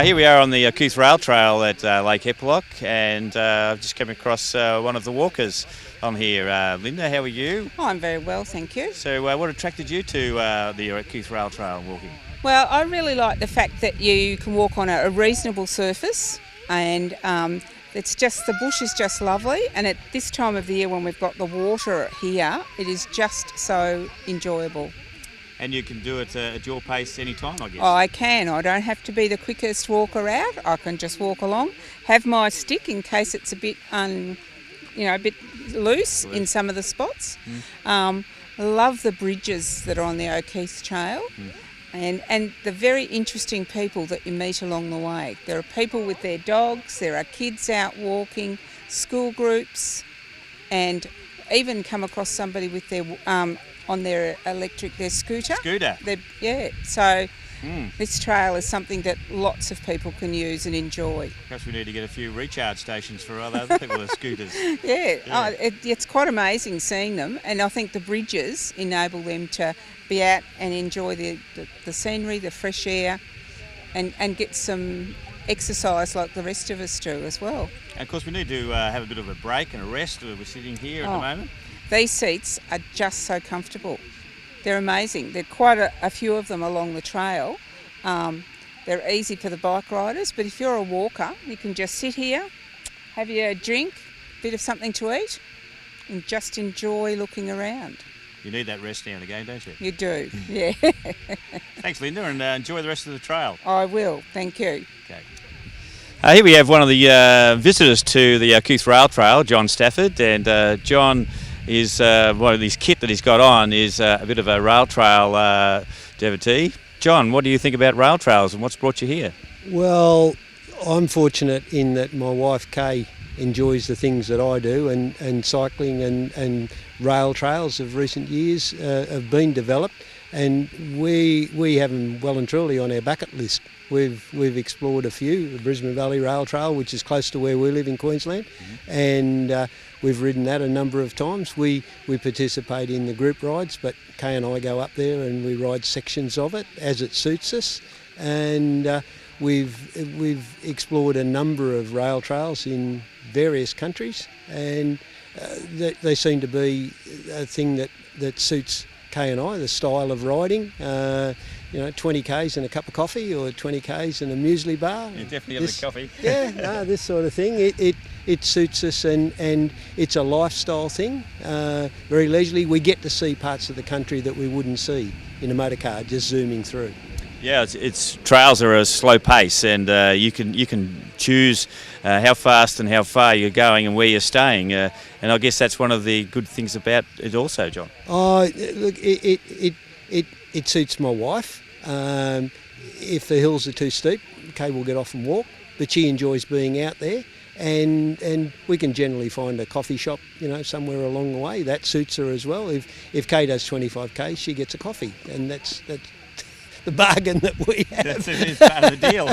Here we are on the Keith Rail Trail at Lake Eppalock, and I've just come across one of the walkers on here. Linda, how are you? Oh, I'm very well, thank you. So what attracted you to the Keith Rail Trail walking? Well, I really like the fact that you can walk on a reasonable surface, and it's just, the bush is just lovely, and at this time of the year when we've got the water here, it is just so enjoyable. And you can do it at your pace any time, I guess? Oh, I can. I don't have to be the quickest walker out. I can just walk along, have my stick in case it's a bit a bit loose in some of the spots. Love the bridges that are on the O'Keefe Trail. And the very interesting people that you meet along the way. There are people with their dogs, there are kids out walking, school groups, and even come across somebody with their on their scooter. So this trail is something that lots of people can use and enjoy. Perhaps we need to get a few recharge stations for other people with scooters. It's quite amazing seeing them, and I think the bridges enable them to be out and enjoy the scenery, the fresh air, and get some exercise like the rest of us do as well. And of course we need to have a bit of a break and a rest. We're sitting here at the moment. These seats are just so comfortable. They're amazing. There are quite a few of them along the trail. They're easy for the bike riders, but if you're a walker, you can just sit here, have your drink, a bit of something to eat, and just enjoy looking around. You need that rest now and again, don't you? You do, yeah. Thanks, Linda, and enjoy the rest of the trail. I will, thank you. Okay. Here we have one of the visitors to the Keith Rail Trail, John Stafford, and John is one of his kit that he's got on is a bit of a rail trail devotee. John, what do you think about rail trails and what's brought you here? Well, I'm fortunate in that my wife Kay enjoys the things that I do, and cycling and rail trails of recent years have been developed, and we have them well and truly on our bucket list. We've explored a few, the Brisbane Valley Rail Trail, which is close to where we live in Queensland, and we've ridden that a number of times. We participate in the group rides, but Kay and I go up there and we ride sections of it as it suits us, and we've explored a number of rail trails in various countries, and they seem to be a thing that suits Kay and I, the style of riding. 20 Ks and a cup of coffee, or 20 Ks and a muesli bar. You definitely have the coffee. This sort of thing. It suits us, and it's a lifestyle thing. Very leisurely. We get to see parts of the country that we wouldn't see in a motor car just zooming through. Yeah, it's trails are a slow pace, and you can choose how fast and how far you're going and where you're staying, and I guess that's one of the good things about it also, John. Oh, look, it suits my wife. If the hills are too steep, Kay will get off and walk, but she enjoys being out there, and we can generally find a coffee shop, somewhere along the way. That suits her as well. If Kay does 25 Ks, she gets a coffee, and that's the bargain that we have. That's part of the deal.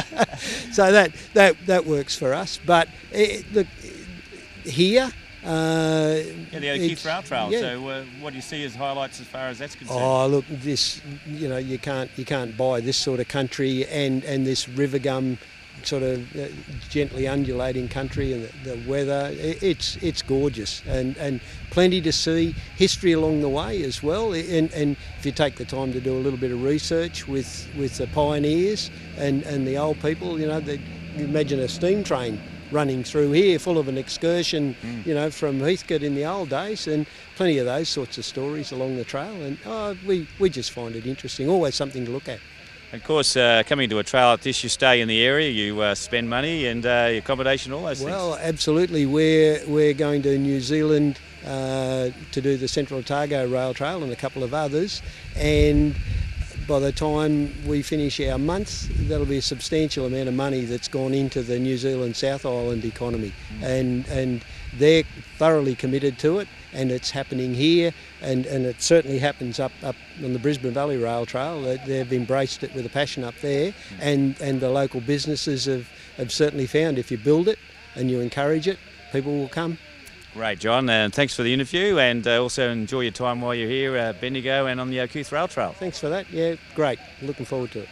So that works for us. But look, here. The Keith Rail Trail. Yeah. So, what do you see as highlights as far as that's concerned? Oh, look, this you can't buy this sort of country and this river gum sort of gently undulating country, and the weather. It's gorgeous, and plenty to see. History along the way as well, and if you take the time to do a little bit of research with the pioneers and the old people, you imagine a steam train running through here full of an excursion, from Heathcote in the old days, and plenty of those sorts of stories along the trail, and we just find it interesting, always something to look at. Of course, coming to a trail like this, you stay in the area, you spend money and accommodation, all those things. Well, absolutely. We're going to New Zealand to do the Central Otago Rail Trail and a couple of others, and by the time we finish our month, that'll be a substantial amount of money that's gone into the New Zealand South Island economy, and they're thoroughly committed to it, and it's happening here, and it certainly happens up on the Brisbane Valley Rail Trail. They've embraced it with a passion up there, and the local businesses have certainly found if you build it and you encourage it, people will come. Great, John, and thanks for the interview, and also enjoy your time while you're here at Bendigo and on the Keith Rail Trail. Thanks for that. Yeah, great. Looking forward to it.